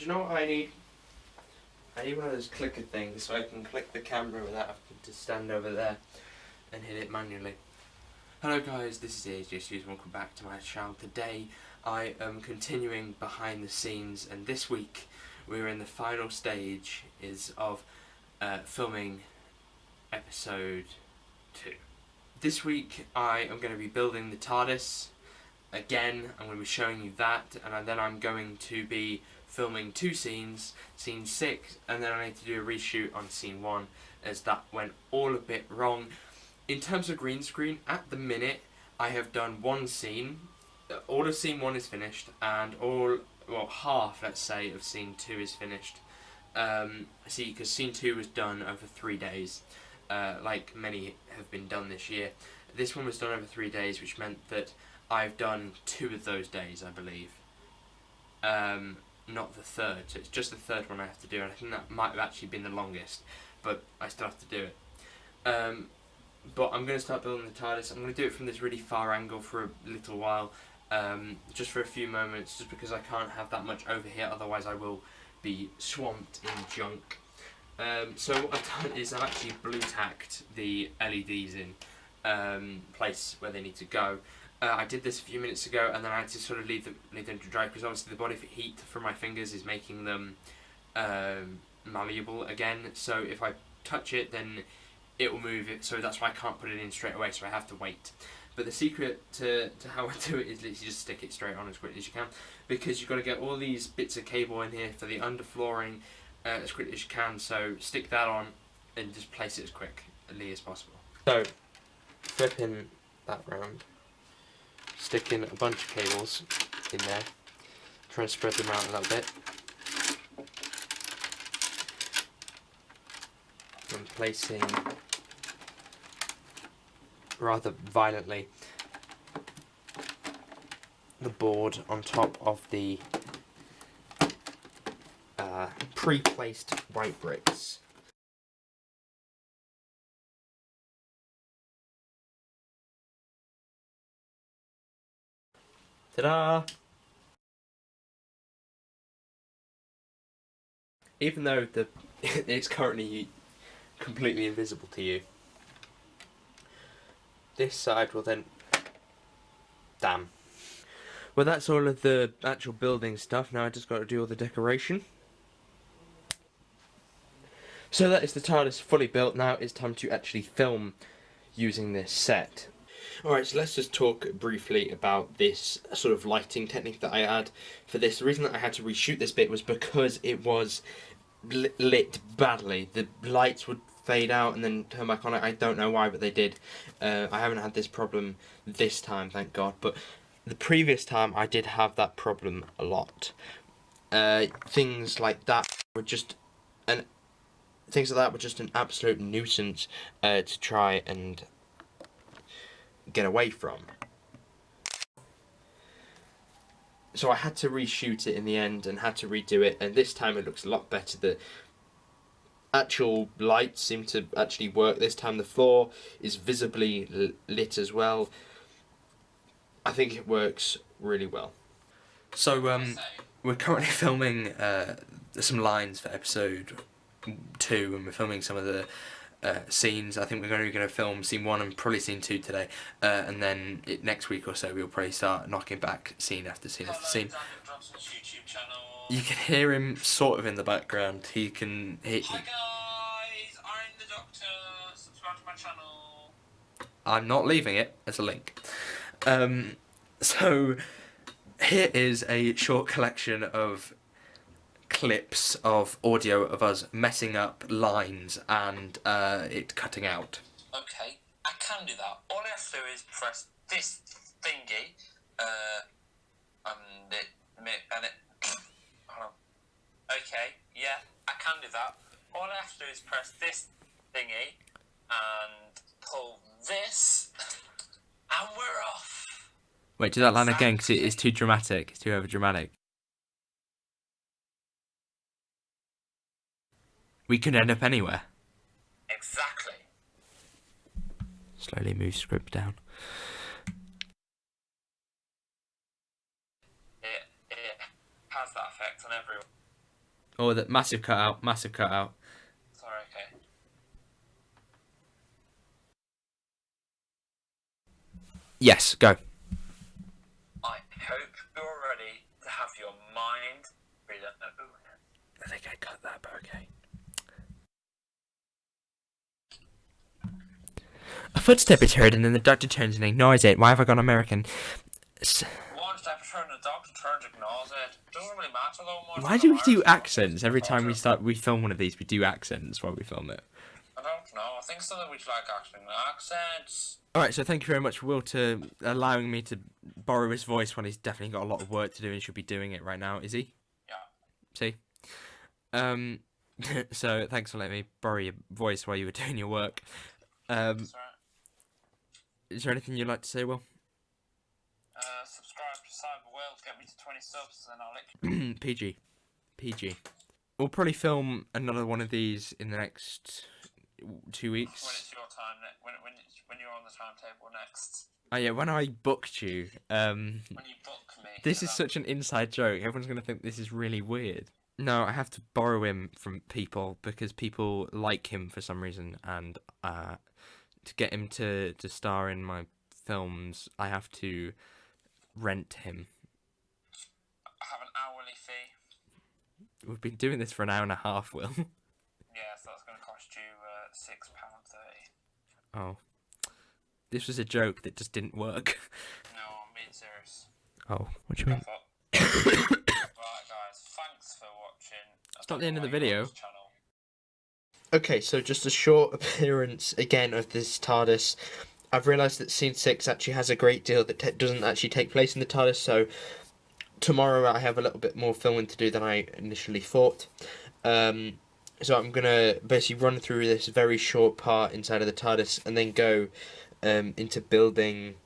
you know what I need? I need one of those clicker things so I can click the camera without having to stand over there and hit it manually. Hello guys, this is AJSUS and welcome back to my channel. Today I am continuing behind the scenes, and this week we're in the final stage of filming episode 2. This week I am going to be building the Tardis. Again, I'm going to be showing you that, and then I'm going to be filming 2 scenes, scene 6, and then I need to do a reshoot on scene 1 as that went all a bit wrong. In terms of green screen, at the minute I have done 1 scene. All of scene 1 is finished, and half, let's say, of scene 2 is finished. Because scene 2 was done over 3 days, like many have been done this year. This one was done over 3 days, which meant that I've done 2 of those days, I believe. Not the 3rd, so it's just the 3rd one I have to do, and I think that might have actually been the longest, but I still have to do it. But I'm going to start building the TARDIS. I'm going to do it from this really far angle for a little while, just for a few moments, just because I can't have that much over here, otherwise I will be swamped in junk. So what I've done is I've actually blue tacked the LEDs in place where they need to go. I did this a few minutes ago, and then I had to sort of leave them to dry, because obviously the body heat from my fingers is making them malleable again. So if I touch it, then it will move it. So that's why I can't put it in straight away. So I have to wait. But the secret to how I do it is literally just stick it straight on as quickly as you can, because you've got to get all these bits of cable in here for the underflooring as quickly as you can. So stick that on and just place it as quickly as possible. So flipping that round, sticking a bunch of cables in there, trying to spread them out a little bit, and placing rather violently the board on top of the pre-placed white bricks. Ta-da! Even though it's currently completely invisible to you, this side will then... Damn. Well, that's all of the actual building stuff. Now I just got to do all the decoration. So that is the TARDIS fully built. Now it's time to actually film using this set. Alright, so let's just talk briefly about this sort of lighting technique that I had for this. The reason that I had to reshoot this bit was because it was lit badly. The lights would fade out and then turn back on. I don't know why, but they did. I haven't had this problem this time, thank God, but the previous time I did have that problem a lot. Things like that were just an absolute nuisance to try and get away from. So I had to reshoot it in the end and had to redo it, and this time it looks a lot better. The actual lights seem to actually work this time. The floor is visibly lit as well. I think it works really well. So we're currently filming some lines for episode 2, and we're filming some of the scenes. I think we're going to film scene 1 and probably scene 2 today, and then next week or so we'll probably start knocking back scene after scene after scene. You can hear him sort of in the background. He can. Hi guys, I'm the Doctor. Subscribe to my channel. I'm not leaving it as a link. So here is a short collection of clips of audio of us messing up lines and it cutting out. Okay, I can do that. All I have to do is press this thingy, and it. Hold on. Okay, yeah, I can do that. All I have to do is press this thingy and pull this, and we're off. Wait, do that line again, because it is too dramatic. It's too over dramatic. We could end up anywhere. Exactly. Slowly move script down. It has that effect on everyone. Oh, that massive cutout, massive cutout. Sorry, okay. Yes, go. I hope you're ready to have your mind blown. I think I cut that, but okay. A footstep is heard, and then the doctor turns and ignores it. Why have I gone American? One step return, the doctor turns, ignores it. Doesn't really matter though much. Why do we do accents every time we film one of these? We do accents while we film it. I don't know. I think some of which like accents. All right, so thank you very much, Will, to allowing me to borrow his voice when he's definitely got a lot of work to do and should be doing it right now. Is he? Yeah. See. So thanks for letting me borrow your voice while you were doing your work. That's right. Is there anything you'd like to say, Will? Subscribe to Cyber Will, get me to 20 subs, and I'll let you. PG. We'll probably film another one of these in the next 2 weeks. When it's your time, when you're on the timetable next. Oh yeah, when I booked you. When you book me. This is such an inside joke. Everyone's gonna think this is really weird. No, I have to borrow him from people because people like him for some reason, and to get him to star in my films, I have to rent him. I have an hourly fee. We've been doing this for an hour and a half, Will. Yeah, so that's going to cost you £6.30. Oh. This was a joke that just didn't work. No, I'm being serious. Oh, what do you mean? Right, guys, thanks for watching. It's not the end of the video. Channel. Okay, so just a short appearance again of this TARDIS. I've realised that scene 6 actually has a great deal that doesn't actually take place in the TARDIS, so tomorrow I have a little bit more filming to do than I initially thought. So I'm going to basically run through this very short part inside of the TARDIS and then go into building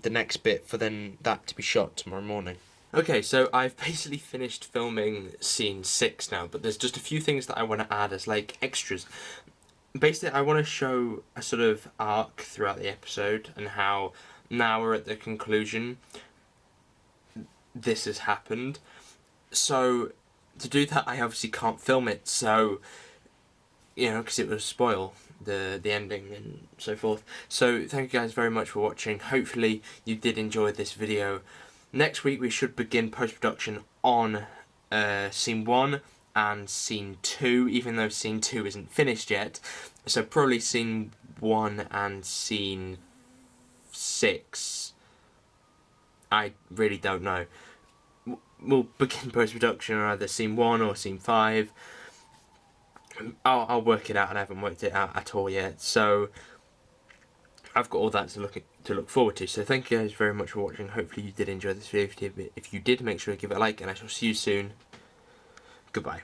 the next bit for then that to be shot tomorrow morning. Okay, so I've basically finished filming scene 6 now, but there's just a few things that I want to add as like extras. Basically, I want to show a sort of arc throughout the episode and how now we're at the conclusion this has happened. So to do that, I obviously can't film it, so, you know, because it would spoil the ending and so forth. So thank you guys very much for watching. Hopefully you did enjoy this video. Next week we should begin post-production on scene 1 and scene 2, even though scene 2 isn't finished yet. So probably scene 1 and scene 6. I really don't know. We'll begin post-production on either scene 1 or scene 5. I'll work it out, and I haven't worked it out at all yet. So I've got all that to look forward to. So thank you guys very much for watching. Hopefully you did enjoy this video. If you did, make sure to give it a like, and I shall see you soon. Goodbye.